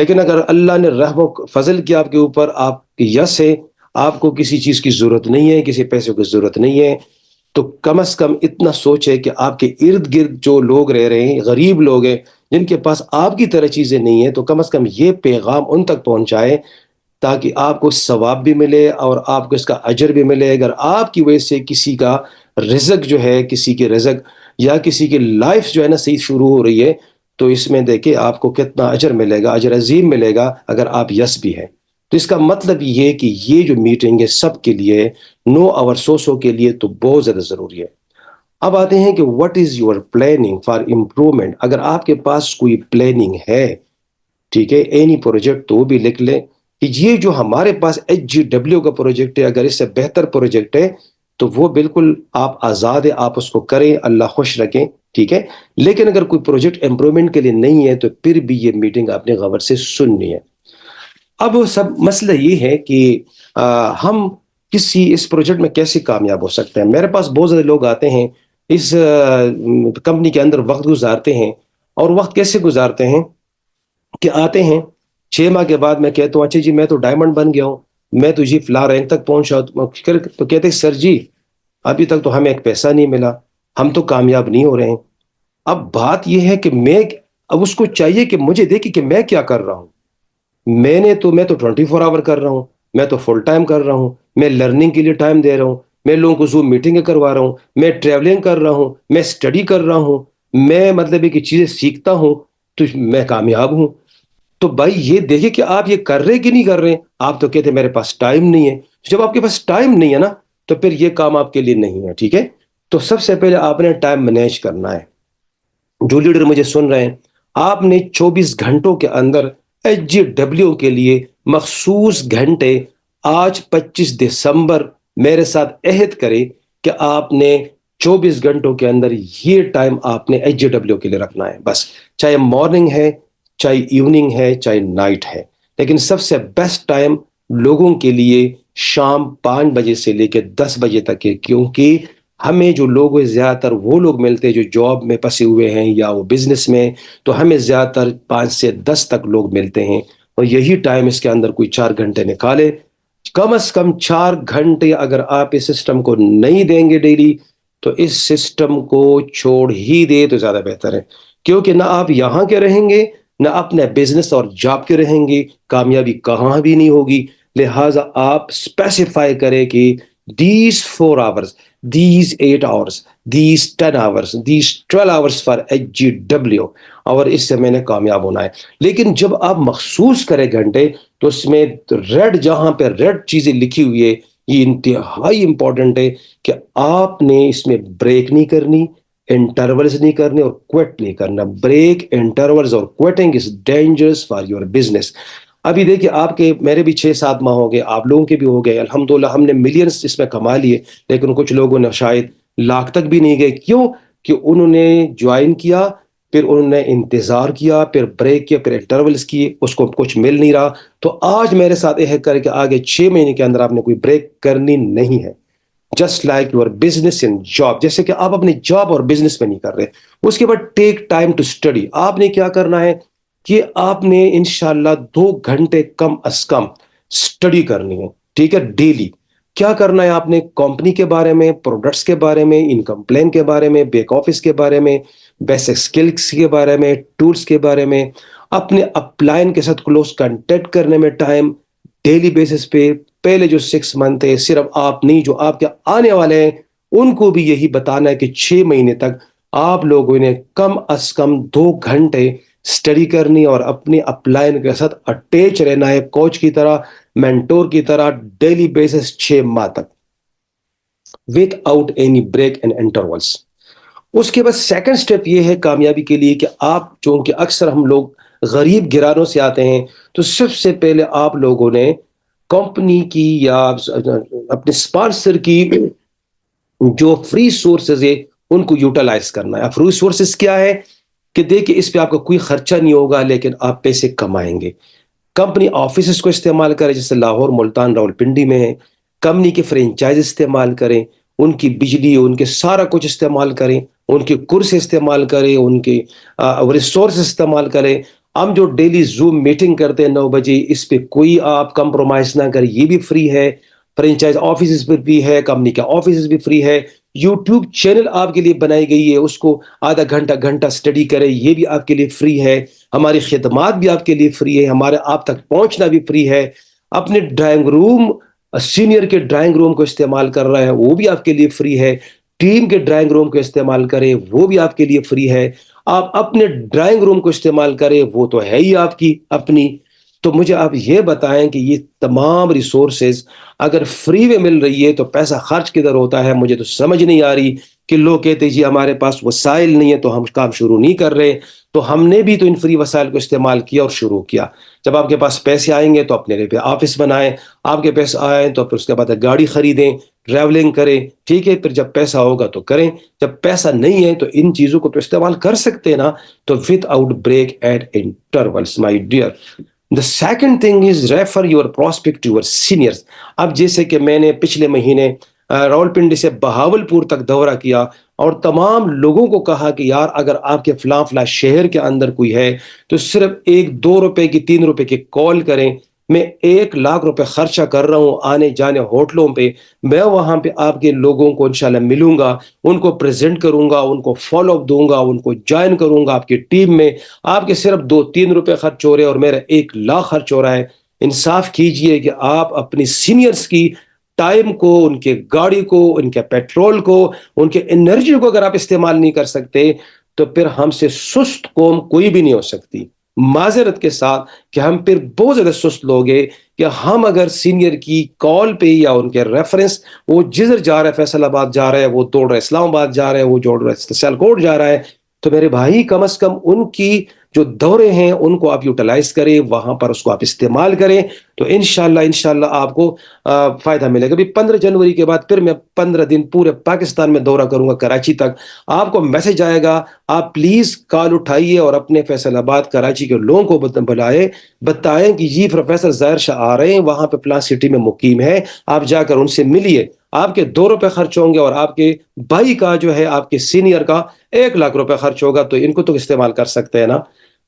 لیکن اگر اللہ نے رحم و فضل کیا آپ کے اوپر، آپ کی یس ہے، آپ کو کسی چیز کی ضرورت نہیں ہے، کسی پیسے کی ضرورت نہیں ہے، تو کم از کم اتنا سوچے کہ آپ کے ارد گرد جو لوگ رہ رہے ہیں، غریب لوگ ہیں جن کے پاس آپ کی طرح چیزیں نہیں ہیں، تو کم از کم یہ پیغام ان تک پہنچائے تاکہ آپ کو ثواب بھی ملے اور آپ کو اس کا اجر بھی ملے۔ اگر آپ کی وجہ سے کسی کا رزق جو ہے، کسی کے رزق یا کسی کی لائف جو ہے نا صحیح شروع ہو رہی ہے، تو اس میں دیکھیں آپ کو کتنا اجر ملے گا، اجر عظیم ملے گا اگر آپ یس بھی ہے۔ تو اس کا مطلب یہ ہے کہ یہ جو میٹنگ ہے سب کے لیے، نو اور سو کے لیے تو بہت زیادہ ضروری ہے۔ اب آتے ہیں کہ what is your planning for improvement. اگر آپ کے پاس کوئی پلاننگ ہے، ٹھیک ہے، اینی پروجیکٹ، تو وہ بھی لکھ لیں کہ یہ جو ہمارے پاس HGW کا پروجیکٹ ہے، اگر اس سے بہتر پروجیکٹ ہے تو وہ بالکل آپ آزاد ہے، آپ اس کو کریں، اللہ خوش رکھیں، ٹھیک ہے۔ لیکن اگر کوئی پروجیکٹ امپرومنٹ کے لیے نہیں ہے تو پھر بھی یہ میٹنگ آپ نے غور سے سننی ہے۔ اب سب مسئلہ یہ ہے کہ ہم اس پروجیکٹ میں کیسے کامیاب ہو سکتے ہیں۔ میرے پاس بہت زیادہ لوگ آتے ہیں، اس کمپنی کے اندر وقت گزارتے ہیں، اور وقت کیسے گزارتے ہیں کہ آتے ہیں 6 ماہ کے بعد میں کہتا ہوں اچھا جی میں تو ڈائمنڈ بن گیا ہوں، میں تو جی فلاں رینک تک پہنچا، تو کہتے ہیں سر جی ابھی تک تو ہمیں ایک پیسہ نہیں ملا، ہم تو کامیاب نہیں ہو رہے ہیں۔ اب بات یہ ہے کہ اب اس کو چاہیے کہ مجھے دیکھے کہ میں کیا کر رہا ہوں۔ میں تو 24 آور کر رہا ہوں، میں تو فل ٹائم کر رہا ہوں، میں لرننگ کے لیے ٹائم دے رہا ہوں، میں لوگوں کو زوم میٹنگیں کروا رہا ہوں، میں ٹریولنگ کر رہا ہوں، میں اسٹڈی کر رہا ہوں، میں مطلب ہے کہ چیزیں سیکھتا ہوں، تو میں کامیاب ہوں۔ تو بھائی یہ دیکھیں کہ آپ یہ کر رہے کہ نہیں کر رہے۔ آپ تو کہتے ہیں میرے پاس ٹائم نہیں ہے۔ جب آپ کے پاس ٹائم نہیں ہے نا تو پھر یہ کام آپ کے لیے نہیں ہے، ٹھیک ہے۔ تو سب سے پہلے آپ نے ٹائم مینیج کرنا ہے۔ جو لیڈر مجھے سن رہے ہیں، آپ نے 24 گھنٹوں کے اندر HGW کے لیے مخصوص گھنٹے، آج 25 دسمبر، میرے ساتھ عہد کرے کہ آپ نے 24 گھنٹوں کے اندر یہ ٹائم آپ نے HGW کے لیے رکھنا ہے، بس، چاہے مارننگ ہے، چاہے ایوننگ ہے، چاہے نائٹ ہے، لیکن سب سے بیسٹ ٹائم لوگوں کے لیے شام 5 بجے سے لے کے 10 بجے تک ہے، کیونکہ ہمیں جو لوگ زیادہ تر وہ لوگ ملتے ہیں جو جاب میں پھنسے ہوئے ہیں یا وہ بزنس میں، تو ہمیں زیادہ تر 5 سے 10 تک لوگ ملتے ہیں، اور یہی ٹائم اس کے اندر کوئی 4 گھنٹے نکالے، کم از کم 4 گھنٹے۔ اگر آپ اس سسٹم کو نہیں دیں گے ڈیلی تو اس سسٹم کو چھوڑ ہی دے تو زیادہ بہتر ہے، کیونکہ نہ آپ یہاں کے رہیں گے، نہ اپنے بزنس اور جاب کے رہیں گے، کامیابی کہاں بھی نہیں ہوگی۔ لہٰذا آپ اسپیسیفائی کریں کہ these 4 hours, these 8 hours, these 10 hours, these 12 hours for HGW، اور اس سے میں نے کامیاب ہونا ہے۔ لیکن جب آپ مخصوص کریں گھنٹے تو اس میں جہاں پہ ریڈ چیزیں لکھی ہوئی ہے، یہ انتہائی امپورٹنٹ ہے کہ آپ نے اس میں بریک نہیں کرنی، انٹرولز نہیں کرنے، اور کوئٹ نہیں کرنا۔ بریک، انٹرولز اور quitting is dangerous for your business. ابھی دیکھیے آپ کے، میرے بھی 6 7 ماہ ہو گئے، آپ لوگوں کے بھی ہو گئے، الحمدللہ ہم نے ملینز اس میں کما لیے، لیکن کچھ لوگوں نے شاید لاکھ تک بھی نہیں گئے۔ کیوں؟ کہ انہوں نے جوائن کیا، پھر انہوں نے انتظار کیا، پھر بریک کیا، پھر انٹرولز کیے، اس کو کچھ مل نہیں رہا۔ تو آج میرے ساتھ یہ کر کے آگے 6 مہینے کے اندر آپ نے کوئی بریک کرنی نہیں ہے۔ Just like your business and job, جیسے کہ آپ اپنی جاب اور بزنس میں نہیں کر رہے۔ اس کے بعد ٹیک ٹائم ٹو اسٹڈی۔ آپ نے کیا کرنا ہے کہ آپ نے انشاءاللہ 2 گھنٹے کم از کم اسٹڈی کرنی ہے، ٹھیک ہے، ڈیلی۔ کیا کرنا ہے آپ نے؟ کمپنی کے بارے میں، پروڈکٹس کے بارے میں، انکم پلان کے بارے میں، بیک آفس کے بارے میں، بیسک سکلز کے بارے میں، ٹولز کے بارے میں، اپنے اپ لائن کے ساتھ کلوز کنٹیکٹ کرنے میں ٹائم، ڈیلی بیسس پہ۔ پہلے جو 6 منتھ ہے، صرف آپ نہیں، جو آپ کے آنے والے ہیں ان کو بھی یہی بتانا ہے کہ 6 مہینے تک آپ لوگوں نے کم از کم 2 گھنٹے اسٹڈی کرنی، اور اپنی اپ لائن کے ساتھ اٹیچ رہنا ہے، کوچ کی طرح، مینٹور کی طرح، ڈیلی بیسس 6 ماہ تک، without any break and intervals. اس کے بعد سیکنڈ سٹیپ یہ ہے کامیابی کے لیے کہ آپ، چونکہ اکثر ہم لوگ غریب گھرانوں سے آتے ہیں، تو سب سے پہلے آپ لوگوں نے کمپنی کی یا اپنے اسپانسر کی جو فری سورسز ہے ان کو یوٹیلائز کرنا ہے۔ فری سورسز کیا ہے کہ دیکھیں اس پہ آپ کا کوئی خرچہ نہیں ہوگا، لیکن آپ پیسے کمائیں گے۔ کمپنی آفیسز کو استعمال کریں، جیسے لاہور، ملتان، راولپنڈی میں ہے، کمپنی کے فرینچائز استعمال کریں، ان کی بجلی، ان کے سارا کچھ استعمال کریں، ان کے کرس استعمال کریں، ان کے ریسورس استعمال کریں، ہم جو ڈیلی زوم میٹنگ کرتے ہیں 9 بجے، اس پہ کوئی آپ کمپرومائز نہ کریں، یہ بھی فری ہے، فرنچائز آفیسز پر بھی ہے، کمپنی کے آفیسز بھی فری ہے، یوٹیوب چینل آپ کے لیے بنائی گئی ہے، اس کو آدھا گھنٹہ سٹڈی کرے، یہ بھی آپ کے لیے فری ہے، ہماری خدمات بھی آپ کے لیے فری ہے، ہمارے آپ تک پہنچنا بھی فری ہے، اپنے ڈرائنگ روم، سینئر کے ڈرائنگ روم کو استعمال کر رہا ہے وہ بھی آپ کے لیے فری ہے، ٹیم کے ڈرائنگ روم کو استعمال کریں وہ بھی آپ کے لیے فری ہے، آپ اپنے ڈرائنگ روم کو استعمال کریں وہ تو ہے ہی آپ کی اپنی۔ تو مجھے آپ یہ بتائیں کہ یہ تمام ریسورسز اگر فری میں مل رہی ہے تو پیسہ خرچ کدھر ہوتا ہے؟ مجھے تو سمجھ نہیں آ رہی کہ لوگ کہتے جی ہمارے پاس وسائل نہیں ہے تو ہم کام شروع نہیں کر رہے، تو ہم نے بھی تو ان فری وسائل کو استعمال کیا اور شروع کیا۔ جب آپ کے پاس پیسے آئیں گے تو اپنے لیے آفس بنائیں، آپ کے پیسے آئیں تو پھر اس کے بعد گاڑی خریدیں، ٹریولنگ کریں، ٹھیک ہے، پھر جب پیسہ ہوگا تو کریں، جب پیسہ نہیں ہے تو ان چیزوں کو تو استعمال کر سکتے ہیں نا، تو without break at intervals my dear. The second thing is refer your prospect to your seniors۔ اب جیسے کہ میں نے پچھلے مہینے راولپنڈی سے بہاول پور تک دورہ کیا اور تمام لوگوں کو کہا کہ یار اگر آپ کے فلاں فلاں شہر کے اندر کوئی ہے تو صرف 1-2 روپے کی 3 روپے کی کال کریں، میں 1 لاکھ روپے خرچہ کر رہا ہوں آنے جانے ہوٹلوں پہ، میں وہاں پہ آپ کے لوگوں کو انشاءاللہ ملوں گا، ان کو پریزنٹ کروں گا، ان کو فالو اپ دوں گا، ان کو جوائن کروں گا آپ کی ٹیم میں، آپ کے صرف 2-3 روپے خرچ ہو رہے اور میرا 1 لاکھ خرچ ہو رہا ہے۔ انصاف کیجئے کہ آپ اپنی سینئرز کی ٹائم کو، ان کے گاڑی کو، ان کے پیٹرول کو، ان کے انرجی کو اگر آپ استعمال نہیں کر سکتے تو پھر ہم سے سست قوم کوئی بھی نہیں ہو سکتی، معذرت کے ساتھ کہ ہم پھر بہت زیادہ سست لوگ ہیں کہ ہم اگر سینئر کی کال پہ یا ان کے ریفرنس، وہ جدھر جا رہا ہے، فیصل آباد جا رہا ہے، وہ دوڑ رہا ہے اسلام آباد جا رہا ہے، وہ دوڑ رہا ہے سیالکوٹ جا رہا ہے، تو میرے بھائی کم از کم ان کی جو دورے ہیں ان کو آپ یوٹیلائز کریں، وہاں پر اس کو آپ استعمال کریں، تو انشاءاللہ آپ کو فائدہ ملے گا۔ ابھی 15 جنوری کے بعد پھر میں 15 دن پورے پاکستان میں دورہ کروں گا، کراچی تک، آپ کو میسج آئے گا، آپ پلیز کال اٹھائیے اور اپنے فیصل آباد کراچی کے لوگوں کو بلائے، بتائیں کہ جی پروفیسر ظاہر شاہ آ رہے ہیں، وہاں پہ پلان سٹی میں مقیم ہے، آپ جا کر ان سے ملیے، آپ کے 2 روپے خرچ ہوں گے اور آپ کے بھائی کا جو ہے آپ کے سینئر کا 1 لاکھ روپے خرچ ہوگا، تو ان کو تو استعمال کر سکتے ہیں نا۔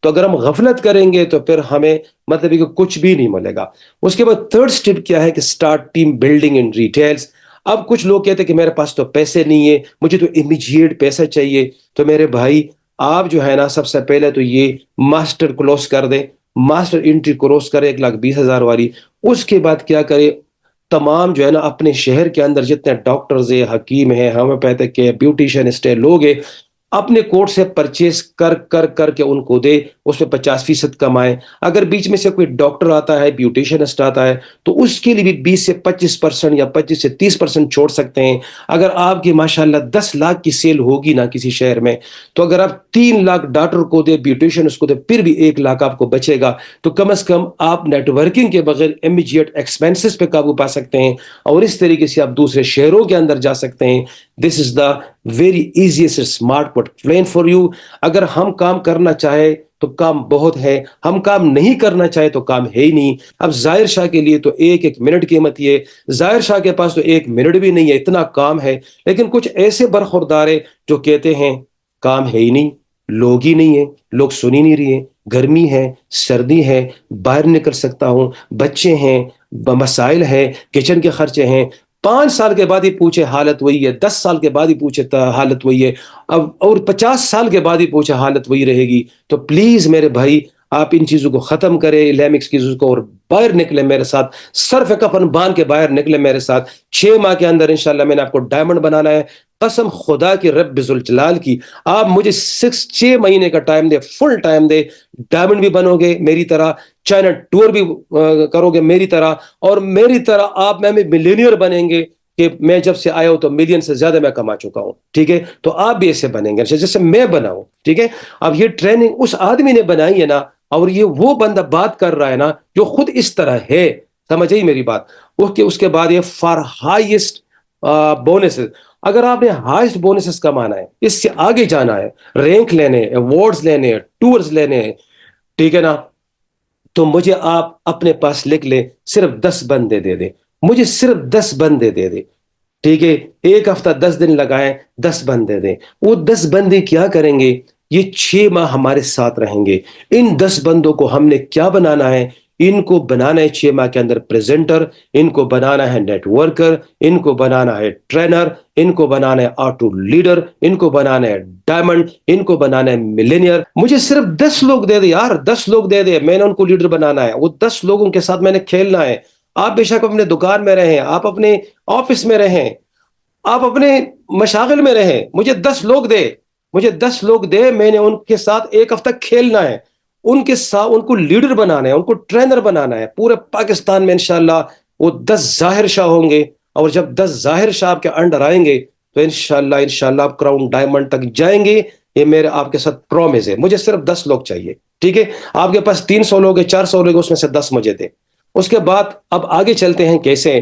تو اگر ہم غفلت کریں گے تو پھر ہمیں مطلب کہ کچھ بھی نہیں ملے گا۔ اس کے بعد تھرڈ سٹیپ کیا ہے کہ سٹارٹ ٹیم بلڈنگ ان ریٹیلز۔ اب کچھ لوگ کہتے ہیں کہ میرے پاس تو پیسے نہیں ہے، مجھے تو امیجیٹ پیسہ چاہیے، تو میرے بھائی آپ جو ہے نا سب سے پہلے تو یہ ماسٹر کلوز کر دیں، ماسٹر انٹری کلوز کرے 1,20,000 والی۔ اس کے بعد کیا کرے، تمام جو ہے نا اپنے شہر کے اندر جتنے ڈاکٹرز ہیں، حکیم ہیں، ہومیوپیتھک کے بیوٹیشینسٹ ہیں، لوگ ہیں، اپنے کوٹ سے پرچیز کر کے ان کو دے، اس میں 50% کمائیں۔ اگر بیچ میں سے کوئی ڈاکٹر آتا ہے، بیوٹیشنسٹ آتا ہے، تو اس کے لیے بھی 20 سے 25% یا 25 سے 30% چھوڑ سکتے ہیں۔ اگر آپ کی ماشاءاللہ 10 لاکھ کی سیل ہوگی نا کسی شہر میں، تو اگر آپ 3 لاکھ ڈاکٹر کو دے، بیوٹیشنسٹ کو دے، پھر بھی 1 لاکھ آپ کو بچے گا، تو کم از کم آپ نیٹ ورکنگ کے بغیر امیجیٹ ایکسپینسز پہ قابو پا سکتے ہیں، اور اس طریقے سے آپ دوسرے شہروں کے اندر جا سکتے ہیں۔ This is the very easiest smart plan for you. اگر ہم کام کرنا چاہے تو کام بہت ہے، ہم کام نہیں کرنا چاہے تو کام ہے ہی نہیں۔ اب ظاہر شاہ کے لیے تو 1 منٹ قیمتی ہے، ظاہر شاہ کے پاس تو 1 منٹ بھی نہیں ہے، اتنا کام ہے، لیکن کچھ ایسے برخوردار ہیں جو کہتے ہیں کام ہے ہی نہیں، لوگ ہی نہیں ہے، لوگ سن ہی نہیں رہے ہیں، گرمی ہے، سردی ہے، باہر نکل سکتا ہوں، بچے ہیں، مسائل ہیں، کچن کے خرچے ہیں۔ 5 سال کے بعد ہی پوچھے حالت وہی ہے، 10 سال کے بعد ہی پوچھے حالت وہی ہے، اب اور 50 سال کے بعد ہی پوچھے حالت وہی رہے گی۔ تو پلیز میرے بھائی آپ ان چیزوں کو ختم کریں، لیمکس کی چیزوں کو، اور باہر نکلے میرے ساتھ، صرف کفن باندھ کے باہر نکلے میرے ساتھ۔ 6 ماہ کے اندر انشاءاللہ میں نے آپ کو ڈائمنڈ بنانا ہے، قسم خدا کی رب ذوالجلال کی، آپ مجھے 6 مہینے کا ٹائم دے، فل ٹائم دے، ڈائمنڈ بھی بنو گے میری طرح، چائنا ٹور بھی کرو گے میری طرح، اور میری طرح آپ میں ملینئر بنیں گے کہ میں جب سے آیا ہوں تو ملین سے زیادہ میں کما چکا ہوں، ٹھیک ہے؟ تو آپ بھی ایسے بنیں گے جیسے میں بنا ہوں، ٹھیک ہے؟ اب یہ ٹریننگ اس آدمی نے بنائی ہے نا، اور یہ وہ بندہ بات کر رہا ہے نا جو خود اس طرح ہے، سمجھ آئی میری بات؟ اس کے بعد یہ فار ہائیسٹ بونسز، اگر آپ نے ہائیسٹ بونسز کمانا ہے، اس سے آگے جانا ہے، رینک لینے، ایوارڈز لینے، ٹورز لینے، ٹھیک ہے نا، تو مجھے آپ اپنے پاس لکھ لیں، صرف 10 بندے دے دیں، مجھے صرف 10 بندے دے دیں، ٹھیک ہے؟ 1 ہفتہ 10 دن لگائیں، 10 بندے دیں۔ وہ 10 بندے کیا کریں گے؟ یہ 6 ماہ ہمارے ساتھ رہیں گے. ان 10 بندوں کو ہم نے کیا بنانا ہے؟ ان کو بنانا ہے 6 ماہ کے اندر پریزنٹر، ان کو بنانا ہے نیٹ ورکر، ان کو بنانا ہے ٹرینر، ان کو بنانا ہے آٹو لیڈر، ان کو بنانا ہے ڈائمنڈ، ان کو بنانا ہے ملینئر. مجھے صرف 10 لوگ دے دے یار، 10 لوگ دے دے، میں نے ان کو لیڈر بنانا ہے. وہ 10 لوگوں کے ساتھ میں نے کھیلنا ہے. آپ بے شک اپنے دکان میں رہیں، آپ اپنے آفس میں رہیں، آپ اپنے مشاغل میں رہیں، مجھے 10 لوگ دے، مجھے 10 لوگ دے، میں نے ان کے ساتھ ایک ہفتہ کھیلنا ہے. ان کے ساتھ ان کو لیڈر بنانا ہے، ان کو ٹرینر بنانا ہے. پورے پاکستان میں انشاءاللہ وہ 10 ظاہر شاہ ہوں گے، اور جب 10 ظاہر شاہ آپ کے انڈر آئیں گے تو انشاءاللہ آپ کراؤن ڈائمنڈ تک جائیں گے. یہ میرے آپ کے ساتھ پرومس ہے. مجھے صرف 10 لوگ چاہیے، ٹھیک ہے؟ آپ کے پاس 300 لوگ ہیں، 400 لوگ، اس میں سے 10 مجھے دے. اس کے بعد اب آگے چلتے ہیں. کیسے؟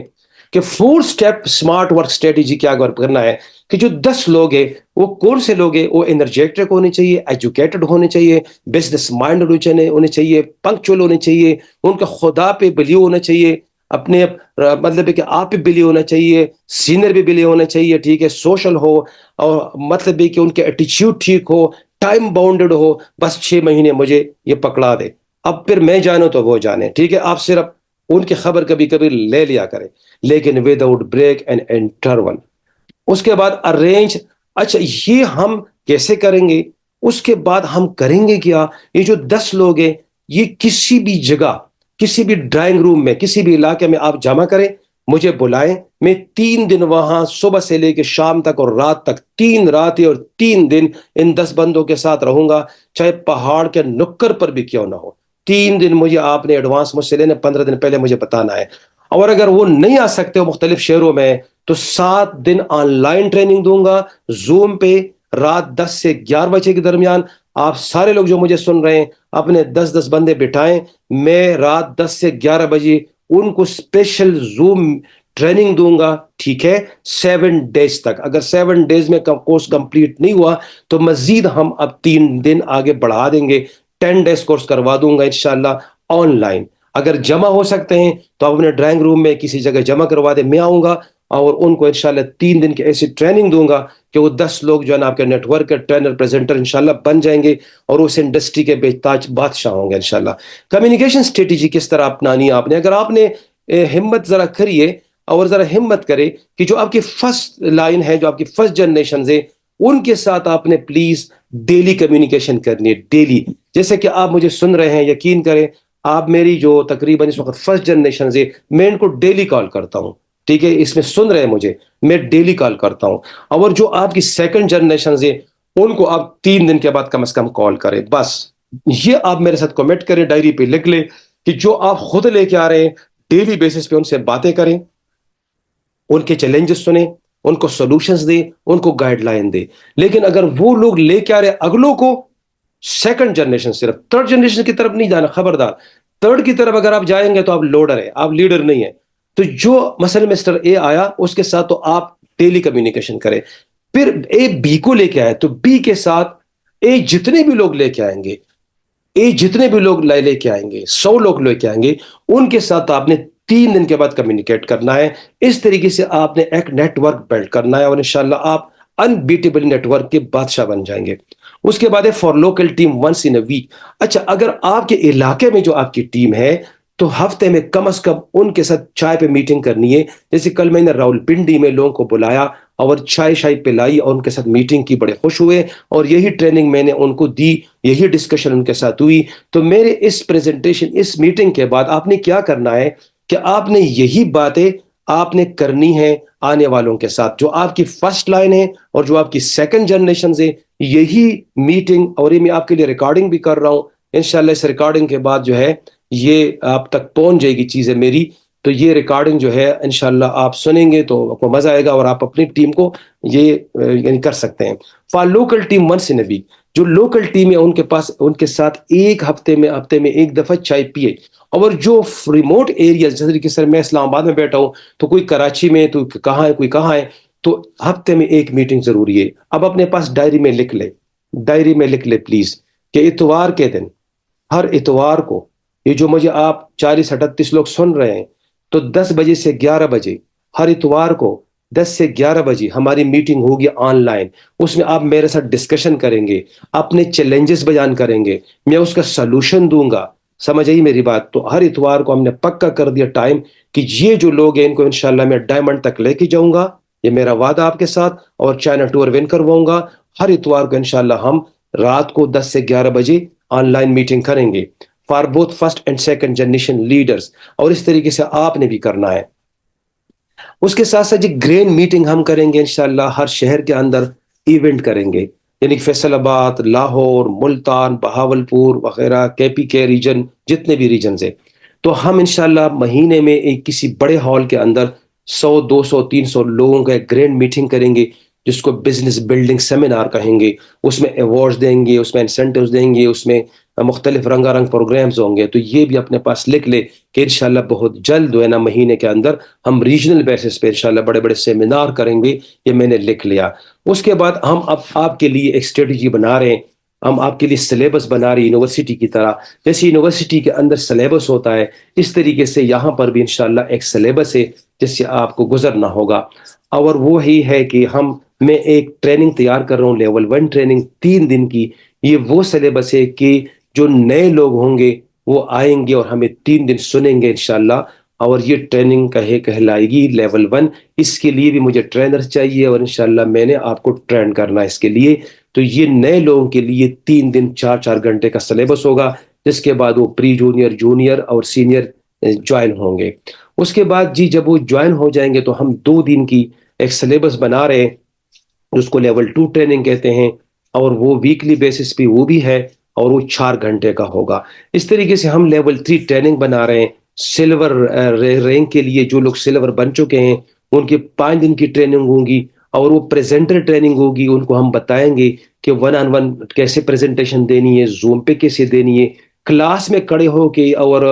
کہ 4 سٹیپ سمارٹ ورک اسٹریٹجی کیا کرنا ہے. کہ جو 10 لوگ ہیں وہ کون سے لوگ ہیں؟ وہ انرجیٹک ہونے چاہیے، ایجوکیٹڈ ہونے چاہیے، بزنس مائنڈ ہونے چاہیے، پنکچوئل ہونے چاہیے، ان کا خدا پہ بلیو ہونا چاہیے، اپنے مطلب ہے کہ آپ پہ بلی ہونا چاہیے، سینئر بھی بلی ہونا چاہیے، ٹھیک ہے؟ سوشل ہو، اور مطلب ہے کہ ان کے ایٹیچیوڈ ٹھیک ہو، ٹائم باؤنڈڈ ہو. بس 6 مہینے مجھے یہ پکڑا دے. اب پھر میں جانوں تو وہ جانے، ٹھیک ہے؟ آپ صرف ان کی خبر کبھی کبھی لے لیا کریں، لیکن وداؤٹ بریک اینڈ انٹرول. اس کے بعد ارینج. اچھا یہ ہم کیسے کریں گے؟ اس کے بعد ہم کریں گے کیا؟ یہ جو 10 لوگ ہیں یہ کسی بھی جگہ، کسی بھی ڈرائنگ روم میں، کسی بھی علاقے میں آپ جمع کریں، مجھے بلائیں. میں 3 دن وہاں صبح سے لے کے شام تک اور رات تک، 3 راتیں اور 3 دن ان 10 بندوں کے ساتھ رہوں گا، چاہے پہاڑ کے نکر پر بھی کیوں نہ ہو. 3 دن مجھے آپ نے ایڈوانس مجھ سے لینے، 15 دن پہلے مجھے بتانا ہے. اور اگر وہ نہیں آ سکتے ہو مختلف شہروں میں، تو 7 دن آن لائن ٹریننگ دوں گا زوم پہ، رات 10 سے 11 بجے کے درمیان. آپ سارے لوگ جو مجھے سن رہے ہیں اپنے 10 بندے بٹھائیں. میں رات 10 سے 11 بجے ان کو اسپیشل زوم ٹریننگ دوں گا، ٹھیک ہے؟ 7 ڈیز تک. اگر 7 ڈیز میں کورس کمپلیٹ نہیں ہوا تو مزید ہم اب 3 دن آگے بڑھا دیں گے. 10 ڈیز کورس کروا دوں گا انشاءاللہ آن لائن. اگر جمع ہو سکتے ہیں تو آپ اپنے ڈرائنگ روم میں کسی جگہ جمع کروا دیں، میں آؤں گا اور ان کو انشاءاللہ 3 دن کی ایسی ٹریننگ دوں گا کہ وہ 10 لوگ جو ہے نا آپ کے نیٹ ورک کے ٹرینر پریزنٹر انشاءاللہ بن جائیں گے، اور اس انڈسٹری کے بے تاج بادشاہ ہوں گے انشاءاللہ. کمیونیکیشن اسٹریٹجی کس طرح اپنانی ہے آپ نے؟ اگر آپ نے ہمت ذرا کریے اور ذرا ہمت کرے کہ جو آپ کی فرسٹ لائن ہے، جو آپ کی فرسٹ جنریشن ہے، ان کے ساتھ آپ نے پلیز ڈیلی کمیونیکیشن کرنی ہے، ڈیلی. جیسے کہ آپ مجھے سن رہے ہیں، یقین کریں آپ میری جو تقریباً اس وقت فرسٹ جنریشن ہے، میں ان کو ڈیلی کال کرتا ہوں، ٹھیک ہے؟ اس میں سن رہے ہیں مجھے، میں ڈیلی کال کرتا ہوں. اور جو آپ کی سیکنڈ جنریشن ہے ان کو آپ 3 دن کے بعد کم از کم کال کریں. بس یہ آپ میرے ساتھ کمنٹ کریں، ڈائری پہ لکھ لیں کہ جو آپ خود لے کے آ رہے ہیں ڈیلی بیسس پہ ان سے باتیں کریں، ان کے چیلنجز سنیں، ان کو سولوشنز دیں، ان کو گائیڈ لائن دیں. لیکن اگر وہ لوگ لے کے آ رہے اگلوں کو، سیکنڈ جنریشن، صرف تھرڈ جنریشن کی طرف نہیں جانا، خبردار. تھرڈ کی طرف اگر آپ جائیں گے تو آپ لوڈر ہیں، آپ لیڈر نہیں ہیں. تو جو مثلا مسٹر اے آیا اس کے ساتھ تو آپ ڈیلی کمیونیکیشن کریں. پھر اے بی کو لے کے آئے تو بی کے ساتھ اے جتنے بھی لوگ لے کے آئیں گے، اے جتنے بھی لوگ لے کے آئیں گے، 100 لوگ لے کے آئیں گے، ان کے ساتھ آپ نے 3 دن کے بعد کمیونیکیٹ کرنا ہے. اس طریقے سے آپ نے ایک نیٹ ورک بلڈ کرنا ہے، اور انشاءاللہ آپ انبیٹیبل نیٹ ورک کے بادشاہ بن جائیں گے. اس کے بعد ہے for local team once in a week. اچھا اگر آپ کے علاقے میں جو آپ کی ٹیم ہے تو ہفتے میں کم از کم ان کے ساتھ چائے پہ میٹنگ کرنی ہے. جیسے کل میں نے راولپنڈی میں لوگوں کو بلایا اور چائے شائے پلائی اور ان کے ساتھ میٹنگ کی، بڑے خوش ہوئے، اور یہی ٹریننگ میں نے ان کو دی، یہی ڈسکشن ان کے ساتھ ہوئی. تو میرے اس پریزنٹیشن، اس میٹنگ کے بعد آپ نے کیا کرنا ہے کہ آپ نے یہی باتیں آپ نے کرنی ہے آنے والوں کے ساتھ، جو آپ کی فرسٹ لائن ہے اور جو آپ کی سیکنڈ جنریشن ہے. یہی میٹنگ، اور یہ میں آپ کے لیے ریکارڈنگ بھی کر رہا ہوں انشاءاللہ. اس ریکارڈنگ کے بعد جو ہے یہ آپ تک پہنچ جائے گی چیزیں میری. تو یہ ریکارڈنگ جو ہے انشاءاللہ آپ سنیں گے تو آپ کو مزہ آئے گا، اور آپ اپنی ٹیم کو یہ یعنی کر سکتے ہیں. For local team once in a week. جو لوکل ٹیم ہے ان کے پاس، ان کے ساتھ ایک ہفتے میں ایک دفعہ چائے پیے. اور جو ریموٹ ایریاز، جیسے کہ سر میں اسلام آباد میں بیٹھا ہوں تو کوئی کراچی میں، تو کہاں ہے، کوئی کہاں ہے، تو ہفتے میں ایک میٹنگ ضروری ہے. اب اپنے پاس ڈائری میں لکھ لے، ڈائری میں لکھ لے پلیز، کہ اتوار کے دن، ہر اتوار کو، یہ جو مجھے آپ 40-38 لوگ سن رہے ہیں، تو 10 بجے سے 11 بجے ہر اتوار کو 10 سے 11 بجے ہماری میٹنگ ہوگی آن لائن. اس میں آپ میرے ساتھ ڈسکشن کریں گے، اپنے چیلنجز بیان کریں گے، میں اس کا سلوشن دوں گا. سمجھ آئی میری بات؟ تو ہر اتوار کو ہم نے پکا کر دیا ٹائم کہ یہ جو لوگ ہیں ان کو انشاءاللہ میں ڈائمنڈ تک لے کے جاؤں گا. یہ میرا وعدہ آپ کے ساتھ. اور چائنا ٹور ون کرواؤں گا. ہر اتوار کو انشاءاللہ ہم رات کو 10 سے 11 بجے آن لائن میٹنگ کریں گے for both first and second generation leaders. اور اس طریقے سے آپ نے بھی کرنا ہے. اس کے ساتھ ساتھ گرین میٹنگ ہم کریں گے انشاءاللہ. ہر شہر کے اندر ایونٹ کریں گے، یعنی فیصل آباد، لاہور، ملتان، بہاولپور وغیرہ، کے پی کے ریجن، جتنے بھی ریجنز ہیں. تو ہم انشاءاللہ مہینے میں ایک کسی بڑے ہال کے اندر 100 200 300 لوگوں کا ایک گرینڈ میٹنگ کریں گے، جس کو بزنس بلڈنگ سیمینار کہیں گے. اس میں ایوارڈز دیں گے، اس میں انسینٹیوز دیں گے، اس میں مختلف رنگا رنگ پروگرامز ہوں گے. تو یہ بھی اپنے پاس لکھ لے کہ انشاءاللہ بہت جلد جو ہے نا مہینے کے اندر ہم ریجنل بیسس پہ انشاءاللہ بڑے بڑے سیمینار کریں گے. یہ میں نے لکھ لیا. اس کے بعد ہم اب آپ کے لیے ایک اسٹریٹجی بنا رہے ہیں. ہم آپ کے لیے سلیبس بنا رہے ہیں یونیورسٹی کی طرح. جیسے یونیورسٹی کے اندر سلیبس ہوتا ہے، اس طریقے سے یہاں پر بھی انشاءاللہ ایک سلیبس ہے جس سے آپ کو گزرنا ہوگا. اور وہی ہے کہ میں ایک ٹریننگ تیار کر رہا ہوں، لیول 1 ٹریننگ 3 دن کی. یہ وہ سلیبس ہے کہ جو نئے لوگ ہوں گے وہ آئیں گے اور ہمیں 3 دن سنیں گے انشاءاللہ. اور یہ ٹریننگ کہلائے گی لیول 1. اس کے لیے بھی مجھے ٹرینر چاہیے اور انشاءاللہ میں نے آپ کو ٹرین کرنا ہے اس کے لیے. تو یہ نئے لوگوں کے لیے 3 دن 4 گھنٹے کا سلیبس ہوگا، جس کے بعد وہ پری جونیئر، جونیئر اور سینئر جوائن ہوں گے. اس کے بعد جب وہ جوائن ہو جائیں گے تو ہم 2 دن کی ایک سلیبس بنا رہے ہیں جس کو لیول 2 ٹریننگ کہتے ہیں. اور وہ ویکلی بیسس پہ وہ بھی ہے اور وہ 4 گھنٹے کا ہوگا. اس طریقے سے ہم لیول 3 ٹریننگ بنا رہے ہیں سلور رینک کے لیے. جو لوگ سلور بن چکے ہیں ان کی 5 دن کی ٹریننگ ہوگی. اور وہ پریزنٹر ٹریننگ ہوگی. ان کو ہم بتائیں گے کہ 1 on 1 کیسے پریزنٹیشن دینی ہے، زوم پہ کیسے دینی ہے، کلاس میں کھڑے ہو کے اور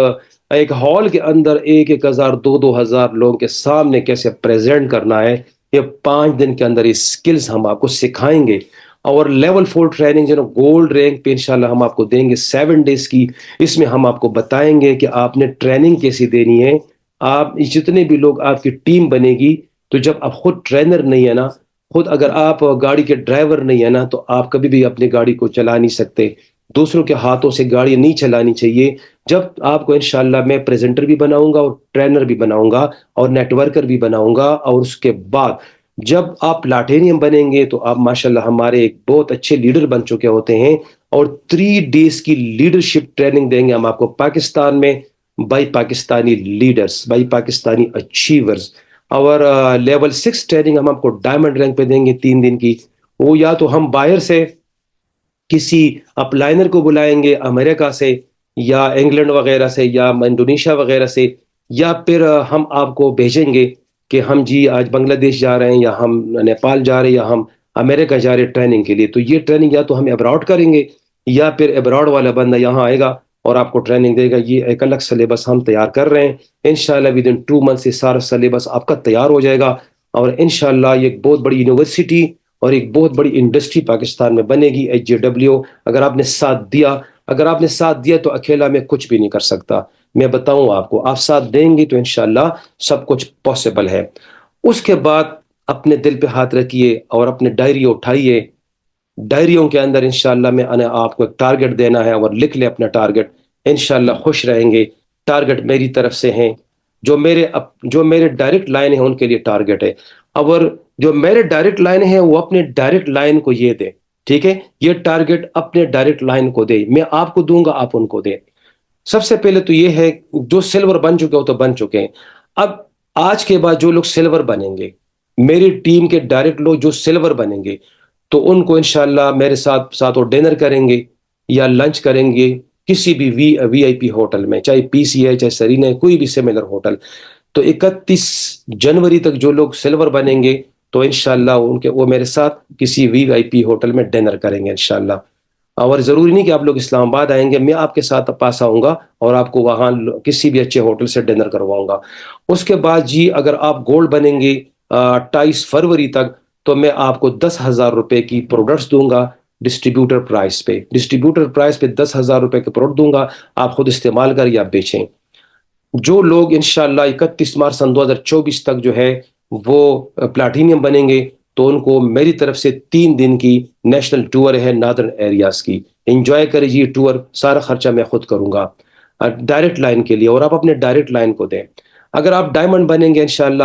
ایک ہال کے اندر 1,000 2,000 لوگوں کے سامنے کیسے پریزنٹ کرنا ہے. یہ 5 دن کے اندر یہ سکلز ہم آپ کو سکھائیں گے. اور لیول 4 ٹریننگ جو گولڈ رینک پہ انشاءاللہ ہم آپ کو دیں گے 7 ڈیز کی. اس میں ہم آپ کو بتائیں گے کہ آپ نے ٹریننگ کیسی دینی ہے. آپ جتنے بھی لوگ آپ کی ٹیم بنے گی، تو جب آپ خود ٹرینر نہیں ہے نا، خود اگر آپ گاڑی کے ڈرائیور نہیں ہے نا، تو آپ کبھی بھی اپنی گاڑی کو چلا نہیں سکتے. دوسروں کے ہاتھوں سے گاڑی نہیں چلانی چاہیے. جب آپ کو انشاءاللہ میں پریزنٹر بھی بناؤں گا اور ٹرینر بھی بناؤں گا اور نیٹ ورکر بھی بناؤں گا. اور اس کے بعد جب آپ پلاٹینیم بنیں گے تو آپ ماشاءاللہ ہمارے ایک بہت اچھے لیڈر بن چکے ہوتے ہیں. اور 3 ڈیز کی لیڈرشپ ٹریننگ دیں گے ہم آپ کو پاکستان میں، by Pakistani leaders, by Pakistani achievers. اور لیول 6 ٹریننگ ہم آپ کو ڈائمنڈ رینک پہ دیں گے 3 دن کی. وہ یا تو ہم باہر سے کسی اپ لائنر کو بلائیں گے امریکہ سے یا انگلینڈ وغیرہ سے یا انڈونیشیا وغیرہ سے، یا پھر ہم آپ کو بھیجیں گے کہ ہم آج بنگلہ دیش جا رہے ہیں، یا ہم نیپال جا رہے ہیں، یا ہم امریکہ جا رہے ہیں ٹریننگ کے لیے. تو یہ ٹریننگ یا تو ہم ابراڈ کریں گے یا پھر ابراڈ والا بندہ یہاں آئے گا اور آپ کو ٹریننگ دے گا. یہ ایک الگ سلیبس ہم تیار کر رہے ہیں. انشاءاللہ ود ان 2 months سے سارا سلیبس آپ کا تیار ہو جائے گا. اور انشاءاللہ یہ ایک بہت بڑی یونیورسٹی اور ایک بہت بڑی انڈسٹری پاکستان میں بنے گی. HJW اگر آپ نے ساتھ دیا تو اکیلا میں کچھ بھی نہیں کر سکتا. میں بتاؤں آپ کو، آپ ساتھ دیں گے تو انشاءاللہ سب کچھ پاسبل ہے. اس کے بعد اپنے دل پہ ہاتھ رکھیے اور اپنے ڈائری اٹھائیے. ڈائریوں کے اندر انشاءاللہ میں آپ کو ایک ٹارگٹ دینا ہے اور لکھ لے اپنا ٹارگٹ. انشاءاللہ خوش رہیں گے. ٹارگٹ میری طرف سے ہیں. جو میرے ڈائریکٹ لائن ہیں ان کے لیے ٹارگٹ ہے. اور جو میرے ڈائریکٹ لائن ہیں وہ اپنے ڈائریکٹ لائن کو یہ دے. ٹھیک ہے، یہ ٹارگٹ اپنے ڈائریکٹ لائن کو دے. میں آپ کو دوں گا، آپ ان کو دیں. سب سے پہلے تو یہ ہے جو سلور بن چکے ہو تو بن چکے ہیں. اب آج کے بعد جو لوگ سلور بنیں گے، میری ٹیم کے ڈائریکٹ لوگ جو سلور بنیں گے، تو ان کو انشاءاللہ میرے ساتھ وہ ڈنر کریں گے یا لنچ کریں گے کسی بھی وی آئی پی ہوٹل میں، چاہے پی سی ہے، چاہے سرینا ہے، کوئی بھی سملر ہوٹل. تو 31 جنوری تک جو لوگ سلور بنیں گے تو انشاءاللہ وہ میرے ساتھ کسی وی آئی پی ہوٹل میں ڈنر کریں گے انشاءاللہ. اور ضروری نہیں کہ آپ لوگ اسلام آباد آئیں گے، میں آپ کے ساتھ پاس آؤں گا اور آپ کو وہاں کسی بھی اچھے ہوٹل سے ڈنر کرواؤں گا. اس کے بعد اگر آپ گولڈ بنیں گے 28 فروری تک، تو میں آپ کو 10,000 روپے کی پروڈکٹس دوں گا ڈسٹریبیوٹر پرائز پہ. ڈسٹریبیوٹر پرائز پہ 10,000 روپے کے پروڈکٹ دوں گا. آپ خود استعمال کر یا بیچیں. جو لوگ انشاءاللہ 31 مارچ سن 2024 تک جو ہے وہ پلاٹینیم بنیں گے تو ان کو میری طرف سے 3 دن کی نیشنل ٹور ہے نادرن ایریاز کی. انجوائے کریں یہ ٹور، سارا خرچہ میں خود کروں گا ڈائریکٹ لائن کے لیے، اور آپ اپنے ڈائریکٹ لائن کو دیں. اگر آپ ڈائمنڈ بنیں گے انشاءاللہ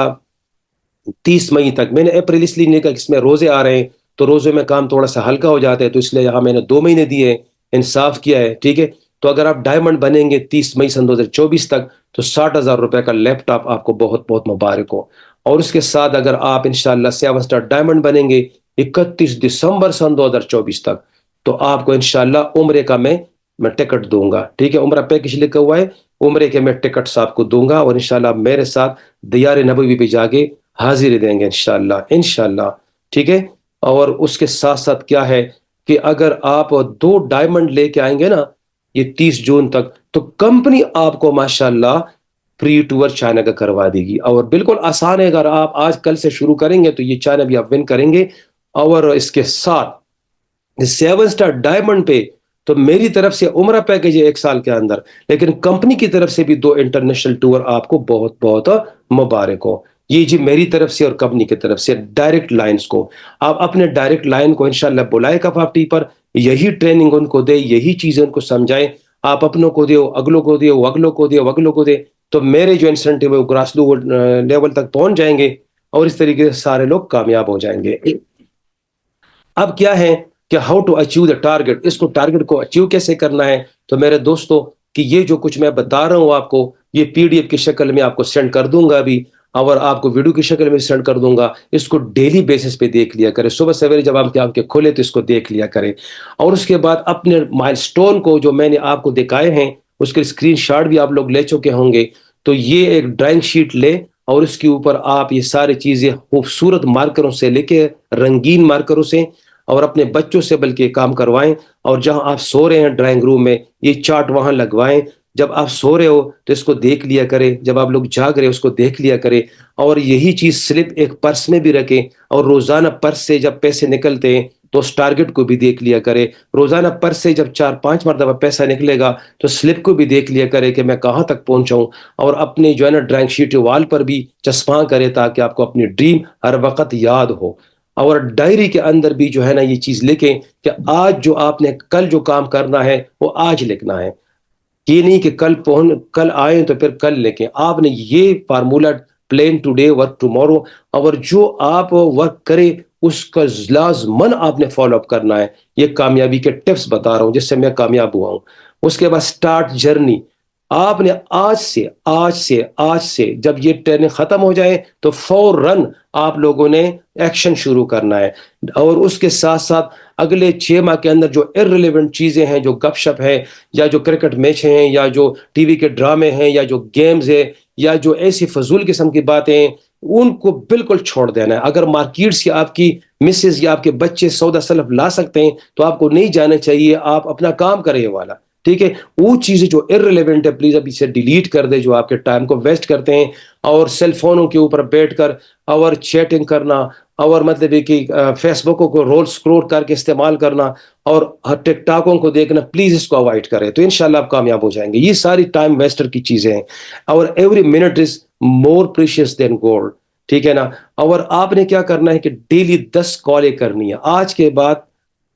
30 مئی تک، میں نے اپریل اس لیے نہیں کہا کہ اس میں روزے آ رہے ہیں تو روزے میں کام تھوڑا سا ہلکا ہو جاتا ہے، تو اس لیے یہاں میں نے 2 مہینے دیے، انصاف کیا ہے، ٹھیک ہے. تو اگر آپ ڈائمنڈ بنیں گے 30 مئی سن 2024 تک تو 60,000 روپے کا لیپ ٹاپ آپ کو بہت بہت مبارک ہو. اور اس کے ساتھ اگر آپ انشاءاللہ 7 اسٹار ڈائمنڈ بنیں گے 31 دسمبر سن 2024 تک تو آپ کو انشاءاللہ عمرے کا میں ٹکٹ دوں گا، ٹھیک ہے. عمرہ پیکج لکھا ہوا ہے، عمرے کے میں ٹکٹس آپ کو دوں گا، اور انشاءاللہ میرے ساتھ دیار نبوی پہ جا کے حاضری دیں گے انشاءاللہ انشاءاللہ، ٹھیک ہے. اور اس کے ساتھ ساتھ کیا ہے کہ اگر آپ 2 ڈائمنڈ لے کے آئیں گے نا یہ 30 جون تک تو کمپنی آپ کو ماشاءاللہ پری ٹور چائنا کا کروا دے گی. اور بالکل آسان ہے، اگر آپ آج کل سے شروع کریں گے تو یہ چائنا بھی آپ ون کریں گے. اور اس کے ساتھ 7 اسٹار ڈائمنڈ پہ تو میری طرف سے عمرہ پیکج ہے 1 سال کے اندر، لیکن کمپنی کی طرف سے بھی 2 انٹرنیشنل ٹور آپ کو بہت بہت مبارک ہو. یہ جی میری طرف سے اور کمپنی کی طرف سے ڈائریکٹ لائنز کو آپ اپنے ڈائریکٹ لائن کو انشاءاللہ بلائے کفافٹی پر، یہی ٹریننگ ان کو دے، یہی چیزیں ان کو سمجھائیں. آپ اپنوں کو دیو، اگلوں کو دیو، اگلوں کو دیو، اگلوں کو دے، تو میرے جو انسینٹیو ہے وہ گراسلو لیول تک پہنچ جائیں گے، اور اس طریقے سے سارے لوگ کامیاب ہو جائیں گے. اب کیا ہے کہ how to achieve the target, اس کو ٹارگیٹ کو اچیو کیسے کرنا ہے. تو میرے دوستوں کہ یہ جو کچھ میں بتا رہا ہوں آپ کو، یہ PDF کی شکل میں آپ کو سینڈ کر دوں گا ابھی، اور آپ کو ویڈیو کی شکل میں سینڈ کر دوں گا. اس کو ڈیلی بیسس پہ دیکھ لیا کرے، صبح سویرے جب آپ کے کھولے تو اس کو دیکھ لیا کرے. اور اس کے بعد اپنے مائل سٹون کو جو میں نے آپ کو دکھائے ہیں اس کے اسکرین شاٹ بھی آپ لوگ لے چکے ہوں گے. تو یہ ایک ڈرائنگ شیٹ لے اور اس کے اوپر آپ یہ ساری چیزیں خوبصورت مارکروں سے لے کے، رنگین مارکروں سے، اور اپنے بچوں سے بلکہ کام کروائیں. اور جہاں آپ سو رہے ہیں ڈرائنگ روم میں یہ چارٹ وہاں لگوائیں. جب آپ سو رہے ہو تو اس کو دیکھ لیا کرے، جب آپ لوگ جاگ رہے اس کو دیکھ لیا کرے. اور یہی چیز سلپ ایک پرس میں بھی رکھیں، اور روزانہ پرس سے جب پیسے نکلتے ہیں تو اس ٹارگٹ کو بھی دیکھ لیا کرے. روزانہ پرس سے جب 4-5 مرتبہ پیسہ نکلے گا تو سلپ کو بھی دیکھ لیا کرے کہ میں کہاں تک پہنچا ہوں. اور اپنے جو ہے نا ڈرائنگ شیٹ وال پر بھی چسپاں کرے تاکہ آپ کو اپنی ڈریم ہر وقت یاد ہو. اور ڈائری کے اندر بھی جو ہے نا یہ چیز لکھیں کہ آج جو آپ نے کل جو کام کرنا ہے وہ آج لکھنا ہے. یہ نہیں کہ کل آئیں تو پھر کل لکھیں. آپ نے یہ formula plan today work tomorrow, اور جو آپ ورک کرے اس کا لازمن آپ نے فالو اپ کرنا ہے. یہ کامیابی کے ٹپس بتا رہا ہوں جس سے میں کامیاب ہوا ہوں. اس کے بعد سٹارٹ جرنی. آپ نے آج سے جب یہ ٹریننگ ختم ہو جائے تو فوراً آپ لوگوں نے ایکشن شروع کرنا ہے. اور اس کے ساتھ ساتھ اگلے 6 ماہ کے اندر جو ارریلیونٹ چیزیں ہیں، جو گپ شپ ہے، یا جو کرکٹ میچ ہیں، یا جو ٹی وی کے ڈرامے ہیں، یا جو گیمز ہے، یا جو ایسی فضول قسم کی باتیں ہیں، ان کو بالکل چھوڑ دینا ہے. اگر مارکیٹ سے آپ کی مسز یا آپ کے بچے سودا سلف لا سکتے ہیں تو آپ کو نہیں جانا چاہیے، آپ اپنا کام کرے والا، ٹھیک ہے. وہ چیزیں جو ارریلیونٹ ہے پلیز ابھی سے ڈیلیٹ کر دے، جو آپ کے ٹائم کو ویسٹ کرتے ہیں. اور سیل فونوں کے اوپر بیٹھ کر اور چیٹنگ کرنا، اور مطلب ہے کہ فیس بکوں کو رول سکرول کر کے استعمال کرنا، اور ٹک ٹاکوں کو دیکھنا، پلیز اس کو اوائڈ کریں تو انشاءاللہ آپ کامیاب ہو جائیں گے. یہ ساری ٹائم ویسٹر کی چیزیں ہیں. اور ایوری منٹ از مور پریشیس دین گولڈ، ٹھیک ہے نا. اور آپ نے کیا کرنا ہے کہ ڈیلی 10 کالیں کرنی ہے. آج کے بعد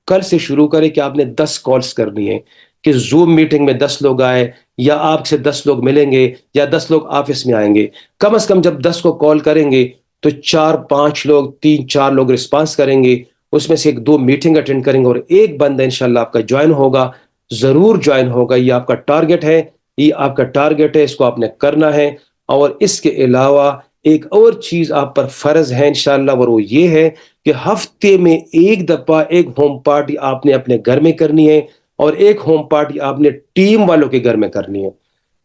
کل سے شروع کریں کہ آپ نے 10 کالز کرنی ہے. کہ زوم میٹنگ میں 10 لوگ آئے، یا آپ سے 10 لوگ ملیں گے، یا 10 لوگ آفس میں آئیں گے. کم از کم جب 10 کو کال کریں گے تو 4-5 لوگ، 3-4 لوگ رسپانس کریں گے. اس میں سے 1-2 میٹنگ اٹینڈ کریں گے، اور ایک بندہ انشاءاللہ آپ کا جوائن ہوگا، ضرور جوائن ہوگا. یہ آپ کا ٹارگٹ ہے، یہ آپ کا ٹارگٹ ہے، اس کو آپ نے کرنا ہے. اور اس کے علاوہ ایک اور چیز آپ پر فرض ہے انشاءاللہ، اور وہ یہ ہے کہ ہفتے میں ایک دفعہ ایک ہوم پارٹی آپ نے اپنے گھر میں کرنی ہے، اور ایک ہوم پارٹی آپ نے ٹیم والوں کے گھر میں کرنی ہے.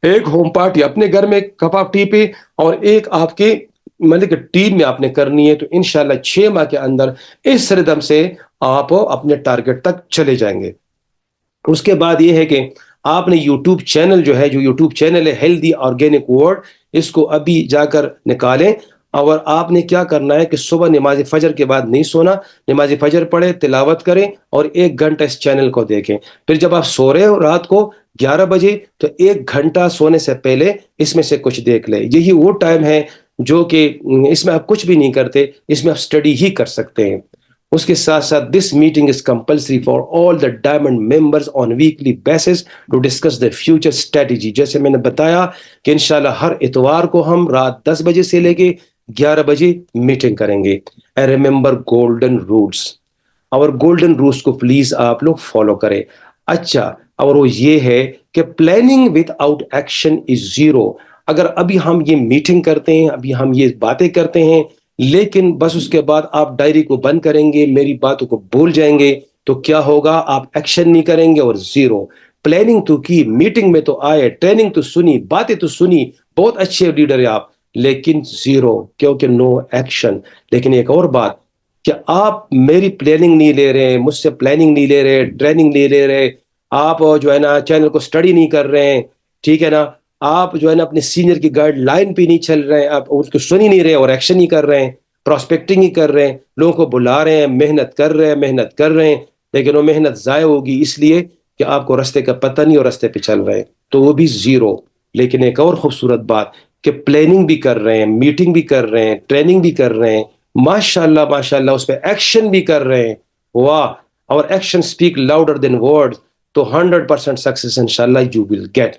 ایک ہوم پارٹی اپنے گھر میں کپ ٹی پہ، اور ایک آپ کے مطلب کہ ٹیم میں آپ نے کرنی ہے. تو انشاءاللہ 6 ماہ کے اندر اس ردم سے آپ اپنے ٹارگٹ تک چلے جائیں گے. اس کے بعد یہ ہے کہ آپ نے یوٹیوب چینل جو یوٹیوب چینل ہے ہیلدی آرگینک ورڈ، اس کو ابھی جا کر نکالیں. اور آپ نے کیا کرنا ہے کہ صبح نماز فجر کے بعد نہیں سونا، نماز فجر پڑھیں، تلاوت کریں، اور 1 گھنٹہ اس چینل کو دیکھیں. پھر جب آپ سو رہے ہو رات کو 11 بجے تو 1 گھنٹہ سونے سے پہلے اس میں سے کچھ دیکھ لیں. یہی وہ ٹائم ہے جو کہ اس میں آپ کچھ بھی نہیں کرتے, اس میں آپ اسٹڈی ہی کر سکتے ہیں. اس کے ساتھ ساتھ this meeting is compulsory for all the diamond members on weekly basis to discuss the future strategy. جیسے میں نے بتایا کہ انشاءاللہ ہر اتوار کو ہم رات 10 بجے سے لے کے 11 بجے میٹنگ کریں گے. اینڈ ریممبر گولڈن رولس, اور گولڈن رولس کو پلیز آپ لوگ فالو کریں. اچھا, اور وہ یہ ہے کہ planning with out action is zero. اگر ابھی ہم یہ میٹنگ کرتے ہیں, ابھی ہم یہ باتیں کرتے ہیں, لیکن بس اس کے بعد آپ ڈائری کو بند کریں گے, میری باتوں کو بھول جائیں گے, تو کیا ہوگا؟ آپ ایکشن نہیں کریں گے اور زیرو. پلاننگ تو کی, میٹنگ میں تو آئے, ٹریننگ تو سنی, باتیں تو سنی, بہت اچھے لیڈر ہیں آپ, لیکن زیرو, کیونکہ نو ایکشن. لیکن ایک اور بات کہ آپ میری پلاننگ نہیں لے رہے ہیں, مجھ سے پلاننگ نہیں لے رہے, ٹریننگ نہیں لے رہے, آپ جو ہے نا چینل کو اسٹڈی نہیں کر رہے ہیں, ٹھیک ہے نا, آپ جو ہے نا اپنے سینئر کی گائیڈ لائن پہ نہیں چل رہے ہیں, آپ اس کو سن ہی نہیں رہے اور ایکشن نہیں کر رہے ہیں, پراسپیکٹنگ ہی کر رہے ہیں, لوگوں کو بلا رہے ہیں, محنت کر رہے ہیں, لیکن وہ محنت ضائع ہوگی اس لیے کہ آپ کو رستے کا پتہ نہیں اور رستے پہ چل رہے ہیں, تو وہ بھی زیرو. لیکن ایک اور خوبصورت بات کہ پلاننگ بھی کر رہے ہیں, میٹنگ بھی کر رہے ہیں, ٹریننگ بھی کر رہے ہیں, ماشاءاللہ اس پہ ایکشن بھی کر رہے ہیں. واہ, اور action speak louder than word. تو 100% سکسیس انشاءاللہ یو ول گیٹ.